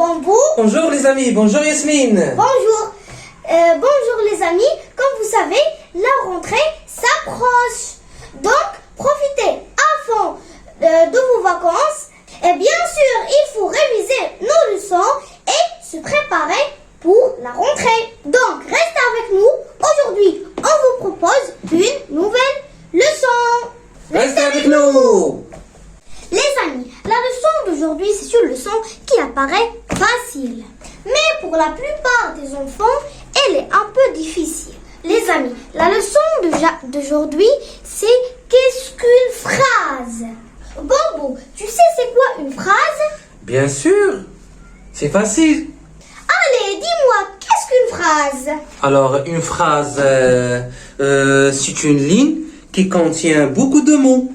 Bambou. Bonjour les amis, bonjour Yasmine. Bonjour. Bonjour les amis. Comme vous savez, la rentrée s'approche. Donc, profitez à fond de vos vacances. Et bien sûr, il faut réviser nos leçons et se préparer pour la rentrée. Donc, restez avec nous. Aujourd'hui, on vous propose une nouvelle leçon. Restez avec nous. Les amis, la leçon d'aujourd'hui, c'est une leçon qui apparaît facile. Mais pour la plupart des enfants, elle est un peu difficile. Les amis, la leçon d'aujourd'hui, c'est qu'est-ce qu'une phrase? Bambou, tu sais c'est quoi une phrase? Bien sûr, c'est facile. Allez, dis-moi, qu'est-ce qu'une phrase? Alors, une phrase, c'est une ligne qui contient beaucoup de mots.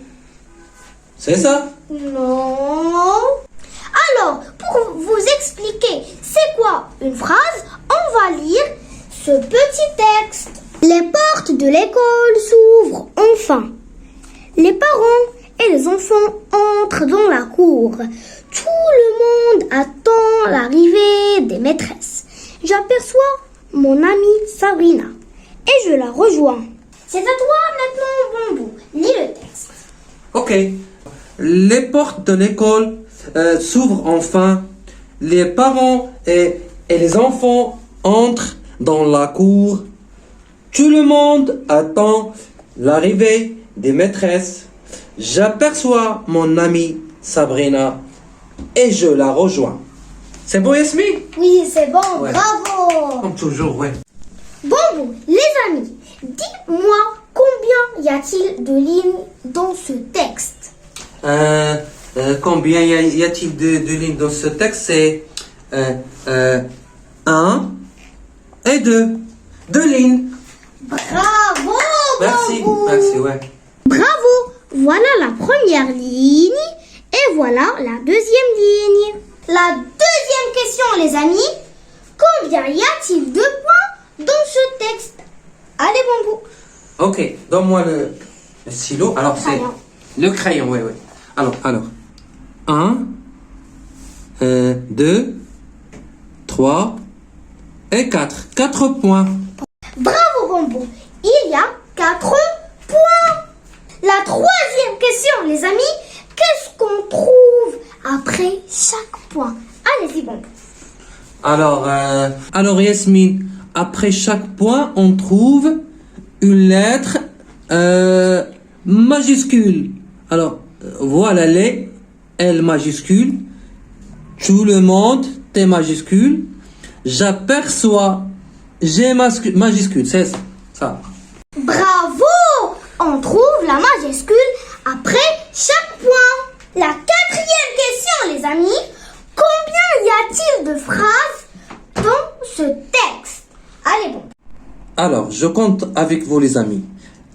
C'est ça? Non. Alors, pour vous expliquer c'est quoi une phrase, on va lire ce petit texte. Les portes de l'école s'ouvrent enfin. Les parents et les enfants entrent dans la cour. Tout le monde attend l'arrivée des maîtresses. J'aperçois mon amie Sabrina et je la rejoins. C'est à toi maintenant, Bambou. Lis le texte. Ok. Les portes de l'école s'ouvrent enfin. Les parents et les enfants entrent dans la cour. Tout le monde attend l'arrivée des maîtresses. J'aperçois mon amie Sabrina et je la rejoins. C'est bon, Yasmine? Oui, c'est bon, Ouais. bravo. Comme toujours, ouais. Bambou, les amis, dites-moi combien y a-t-il de lignes dans ce texte? Combien y a-t-il de lignes dans ce texte? C'est 1 et 2. 2 lignes. Bravo, Merci, Bambou. merci, ouais. Bravo, voilà la première ligne et voilà la deuxième ligne. La deuxième question, les amis, combien y a-t-il de points dans ce texte? Allez, Bambou. Ok, donne-moi le stylo. Alors, c'est Crayon. le crayon, oui, oui. Alors, 1, 2, 3 et 4. 4 points. Bravo, Bambou. Il y a 4 points. La troisième question, les amis, qu'est-ce qu'on trouve après chaque point? Allez-y, Bambou. Alors Yasmine, après chaque point, on trouve une lettre majuscule. Alors, voilà les L majuscule. Tout le monde, T majuscule. J'aperçois G majuscule. C'est ça. Bravo! On trouve la majuscule après chaque point. La quatrième question, les amis, combien y a-t-il de phrases dans ce texte? Allez, Bambou. Alors, je compte avec vous les amis.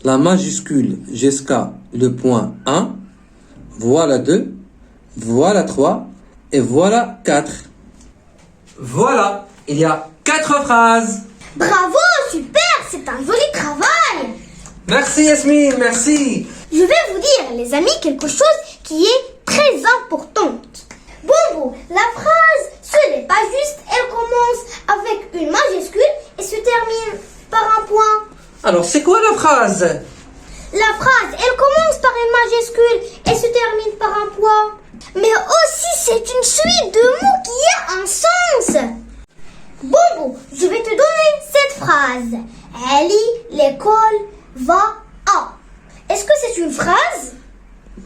La majuscule jusqu'à le point 1. Voilà 2. Voilà 3. Et voilà 4. Voilà, il y a 4 phrases. Bravo, super, c'est un joli travail. Merci Yasmine, merci. Je vais vous dire, les amis, quelque chose qui est très importante. Bambou, la phrase, ce n'est pas juste, elle commence avec une majuscule et se termine par un point. Alors, c'est quoi la phrase? La phrase, elle commence par une majuscule et se termine par un point. Mais aussi, c'est une suite de mots qui a un sens. Bambou, je vais te donner cette phrase. Ali, l'école va à. Est-ce que c'est une phrase?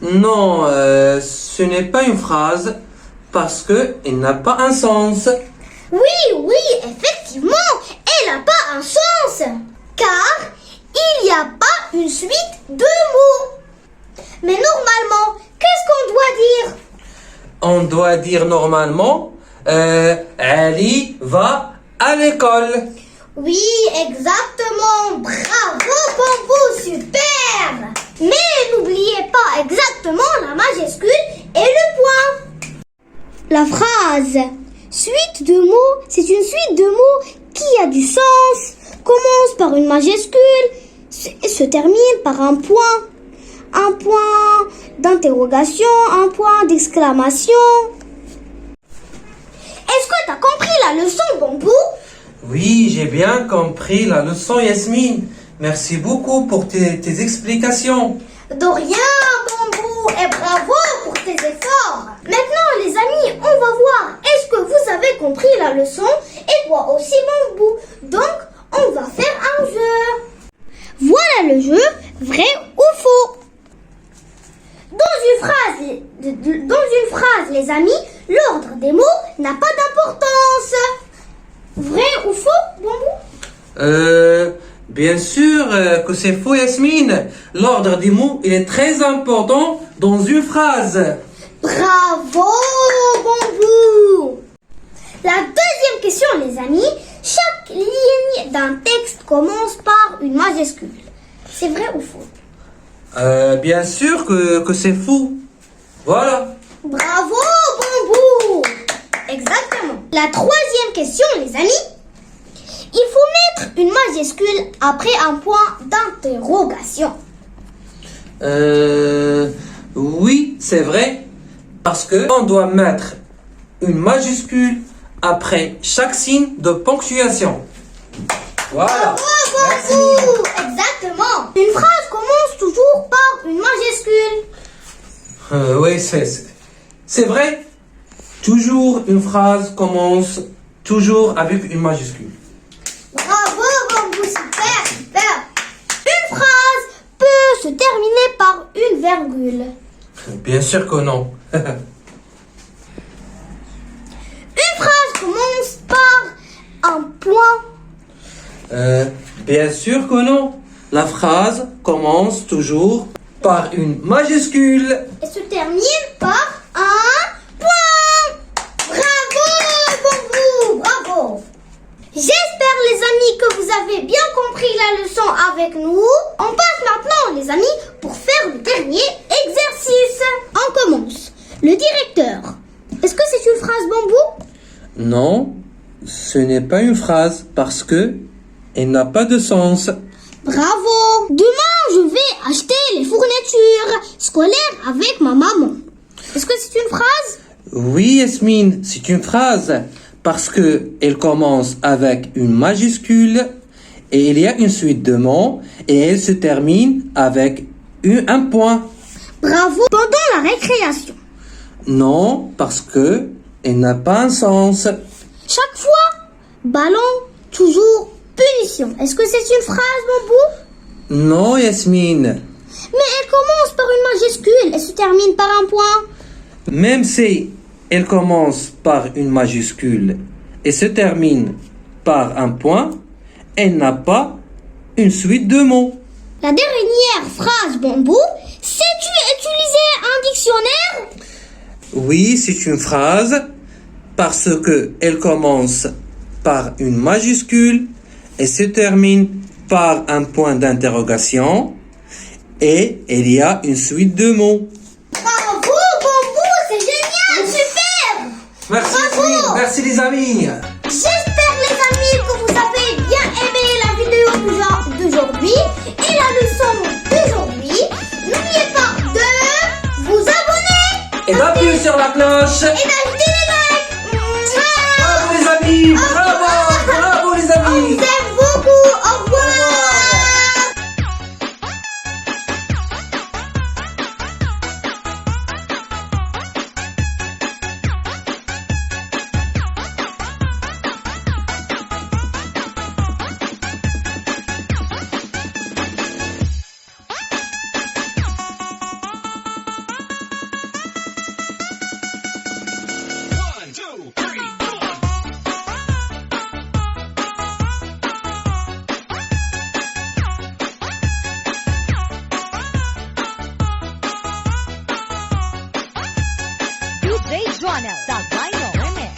Non, ce n'est pas une phrase parce que elle n'a pas un sens. Oui, effectivement, elle n'a pas un sens. Car il n'y a pas une suite de mots. Mais normalement, qu'est-ce qu'on doit dire? On doit dire normalement Ali va à l'école. Oui, exactement. Bravo, Bambou, super. Mais n'oubliez pas exactement la majuscule et le point. La phrase suite de mots, c'est une suite de mots qui a du sens, commence par une majuscule et se termine par un point d'interrogation, un point d'exclamation. Est-ce que tu as compris la leçon, Bambou? Oui, j'ai bien compris la leçon, Yasmine. Merci beaucoup pour tes explications. De rien, Bambou, et bravo pour tes efforts. Maintenant, les amis, on va voir. Est-ce que vous avez compris la leçon? Et toi aussi, Bambou. Donc, on va faire un jeu. Voilà le jeu, vrai ou faux. Dans une phrase, les amis, l'ordre des mots n'a pas d'importance. Vrai ou faux, Bambou? Bien sûr que c'est faux, Yasmine. L'ordre des mots, il est très important dans une phrase. Bravo, Bambou. La deuxième question, les amis. Chaque ligne d'un texte commence par une majuscule. C'est vrai ou faux? Bien sûr que c'est faux. Voilà. Bravo, Bambou. Exactement. La troisième question, les amis. Il faut mettre une majuscule après un point d'interrogation. Oui, c'est vrai. Parce que on doit mettre une majuscule après chaque signe de ponctuation. Voilà. Merci. Bravo, exactement. Une phrase commence toujours par une majuscule. Oui, c'est vrai. Toujours une phrase commence toujours avec une majuscule. Bravo, Bambou, super, super. Une phrase peut se terminer par une virgule. Bien sûr que non. Une phrase commence par un point. Bien sûr que non. La phrase commence toujours par une majuscule. Et se termine par un point. Bravo, Bambou, bravo. J'espère, les amis, que vous avez bien compris la leçon avec nous. On passe maintenant, les amis, pour faire le dernier exercice. On commence. Le directeur. Est-ce que c'est une phrase, Bambou? Non, ce n'est pas une phrase parce que elle n'a pas de sens. Bravo. Demain, je vais acheter les fournitures scolaires avec ma maman. Est-ce que c'est une phrase? Oui, Yasmine, c'est une phrase parce que elle commence avec une majuscule et il y a une suite de mots et elle se termine avec un point. Bravo. Pendant la récréation. Non, parce que elle n'a pas un sens. Chaque fois, ballon, toujours, punition. Est-ce que c'est une phrase, Bambou? Non, Yasmine. Mais elle commence par une majuscule et se termine par un point. Même si elle commence par une majuscule et se termine par un point, elle n'a pas une suite de mots. La dernière phrase, Bambou, sais-tu utiliser un dictionnaire? Oui, c'est une phrase parce que elle commence par une majuscule et se termine par un point d'interrogation et il y a une suite de mots. Bravo, Bambou, c'est génial, super. Merci, Bravo. Yasmine. Merci les amis. J'espère, les amis, que vous avez bien aimé la vidéo d'aujourd'hui et la leçon d'aujourd'hui. N'oubliez pas de vous abonner Et d'appuyer sur la cloche. et d'ajouter les likes. Bravo les amis. Bravo les On amis. vous aime beaucoup. Au revoir. DJ Joanna, the vinyl remix.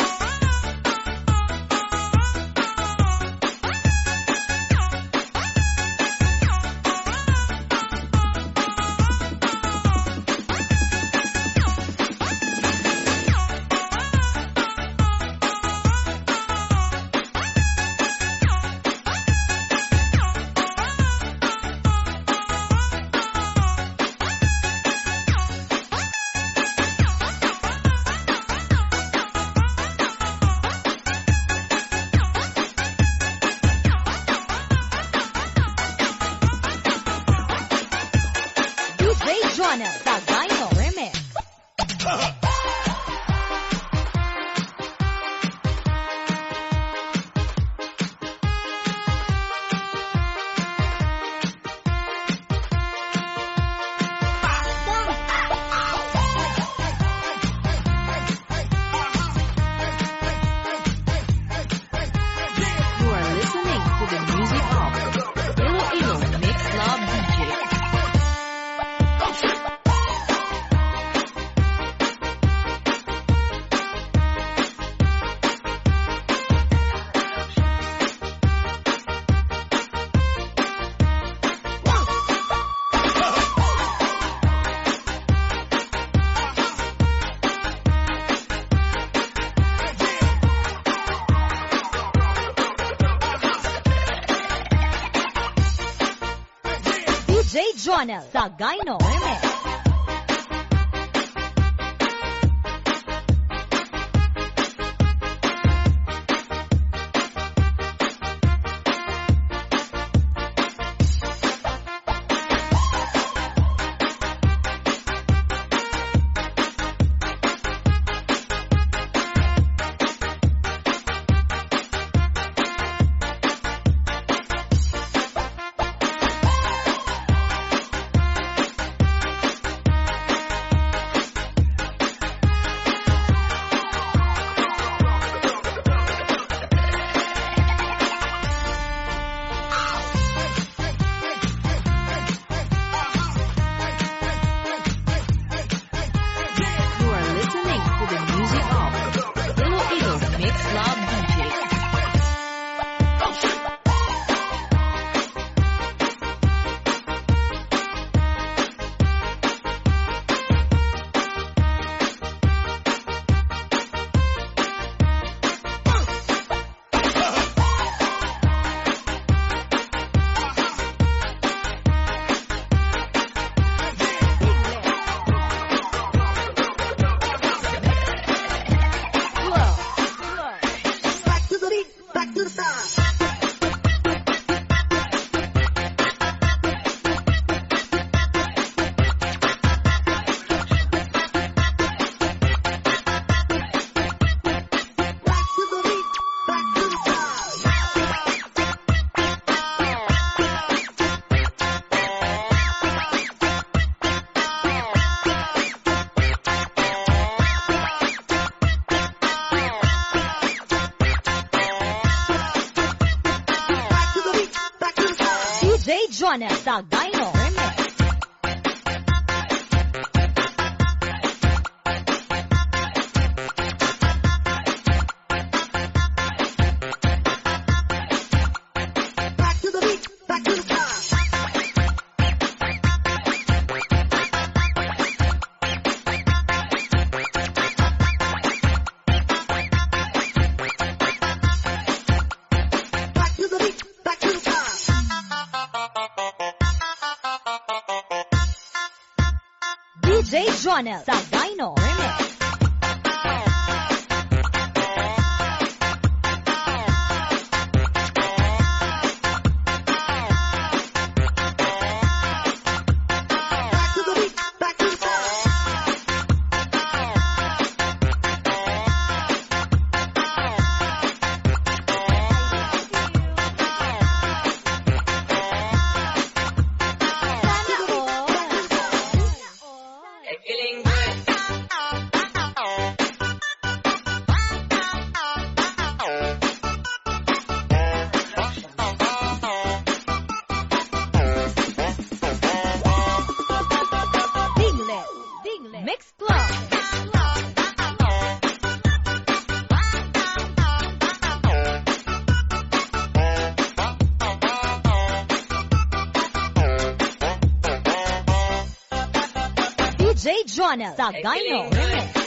Jonel Sagayno Remix. Jonel Sagayno Remix. DJ Jonel Sagayno Remix. Mix Club. DJ Jonel Sagayno Remix.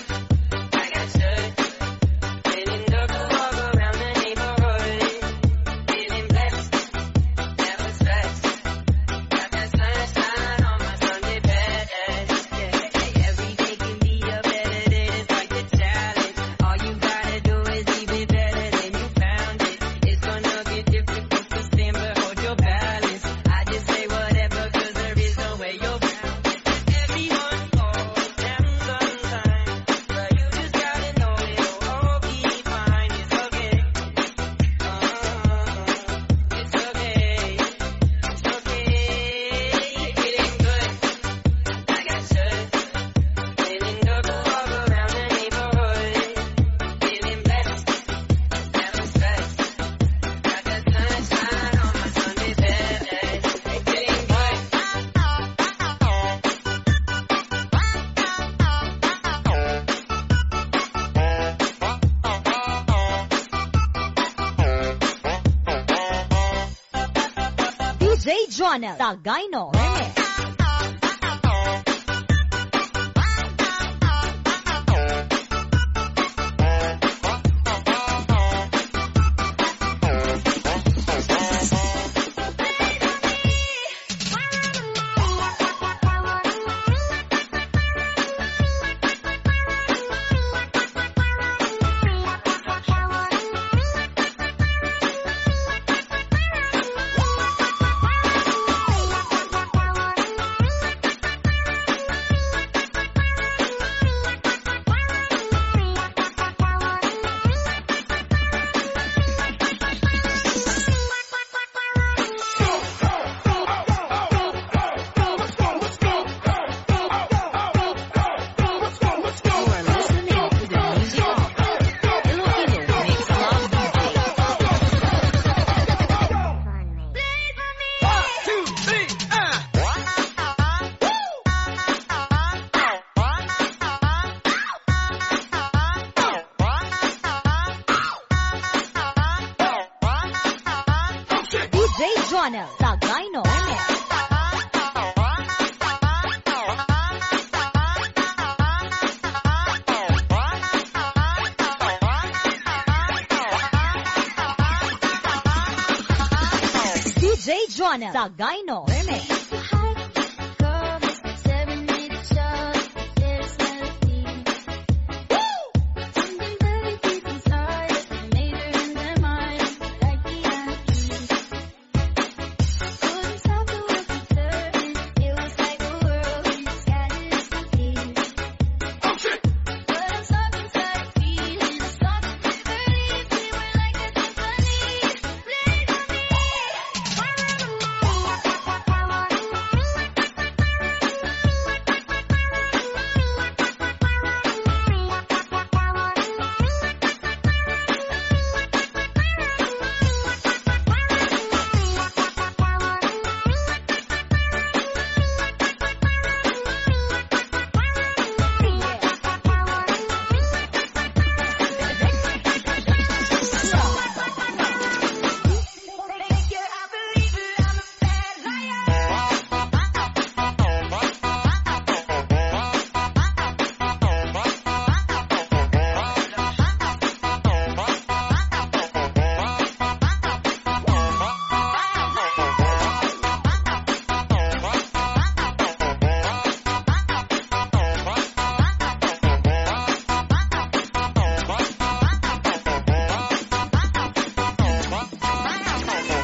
DJ Jonel Sagayno Remix. Jonah Sagayno Remix. DJ Jonah Sagayno Remix.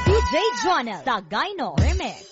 DJ Jonah Sagayno Remix.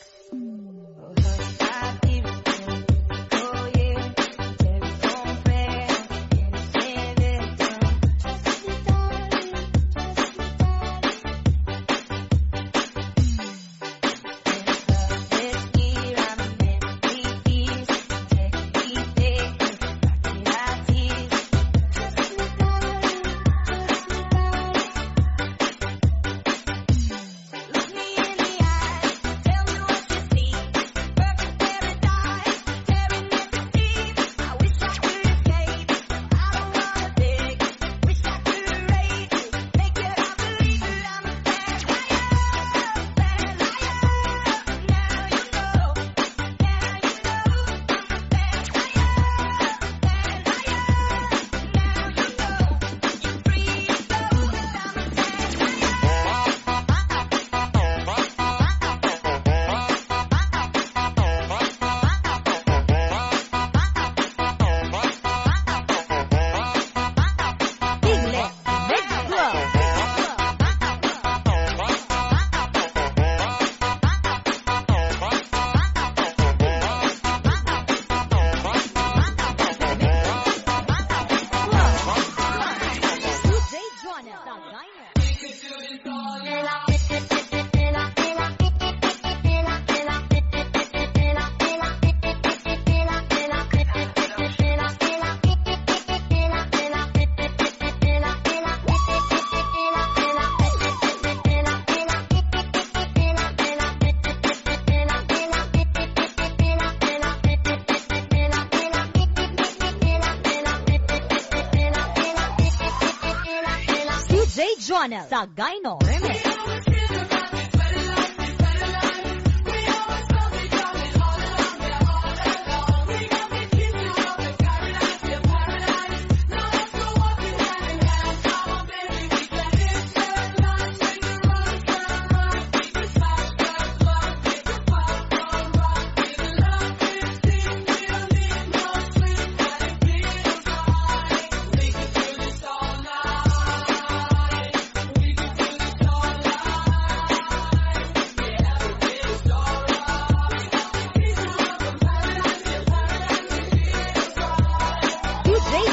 DJ Jonah Sagayno Remix.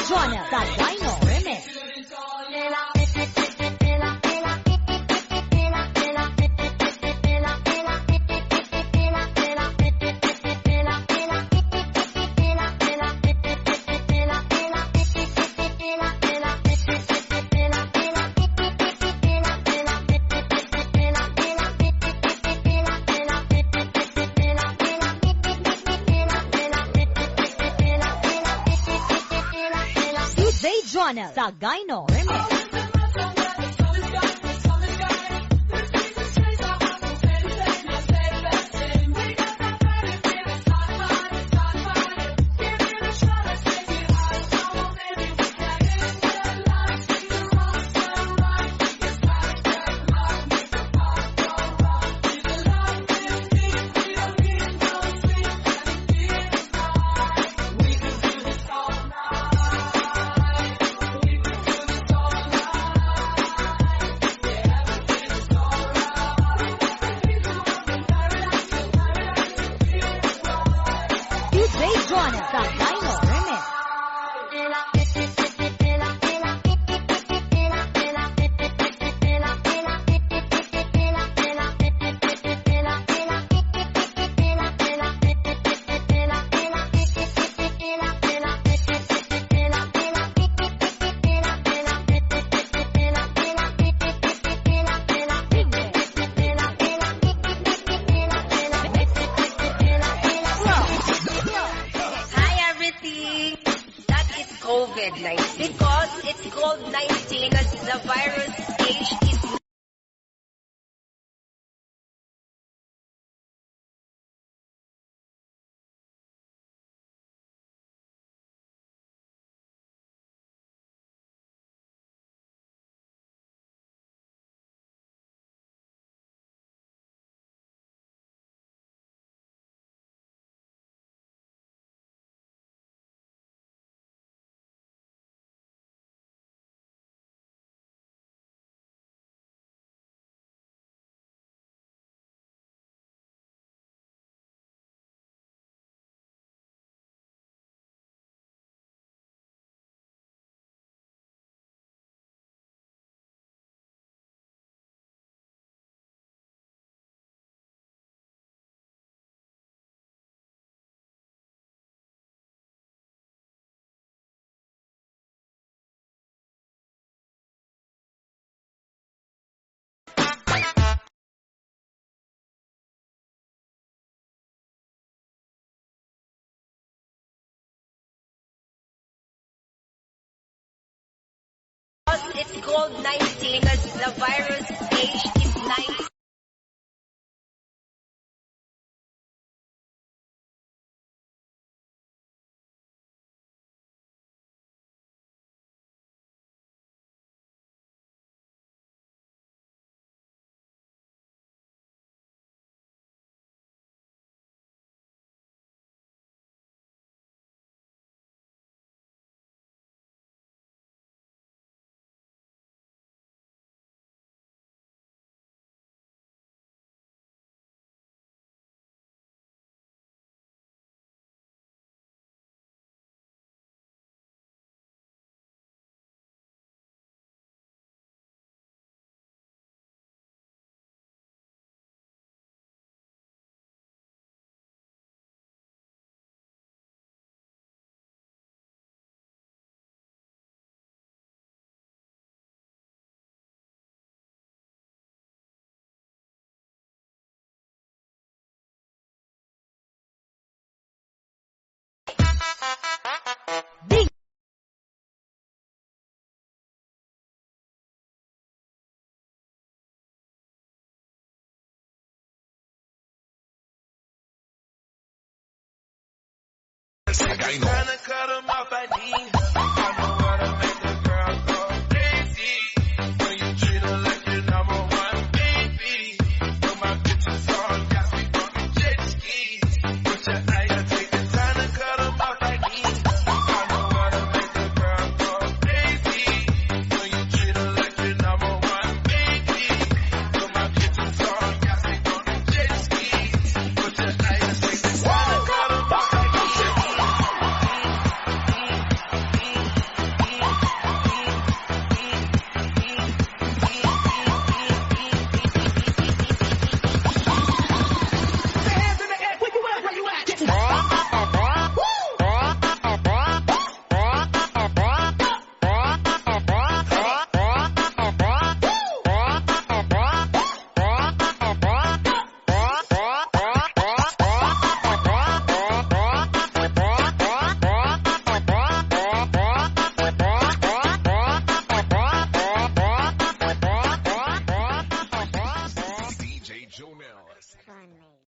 Jonah Sagayno Remix. DJ Jonah Sagayno Remix. COVID-19? Because it's called 19 as the virus age is it's called 19 because the virus age is 19. Tryna cut 'em off, I need. I know how to make a girl go crazy. When you treat her like your number one baby. Put my bitches on, got me on the jet skis. Put your eye, I take the time to cut 'em off, I need. I know how to make a girl go crazy. When you treat her like your number one baby. Put my bitches on, got me on the jet skis. Put your eye, I take the time to cut 'em off, I need. Fun.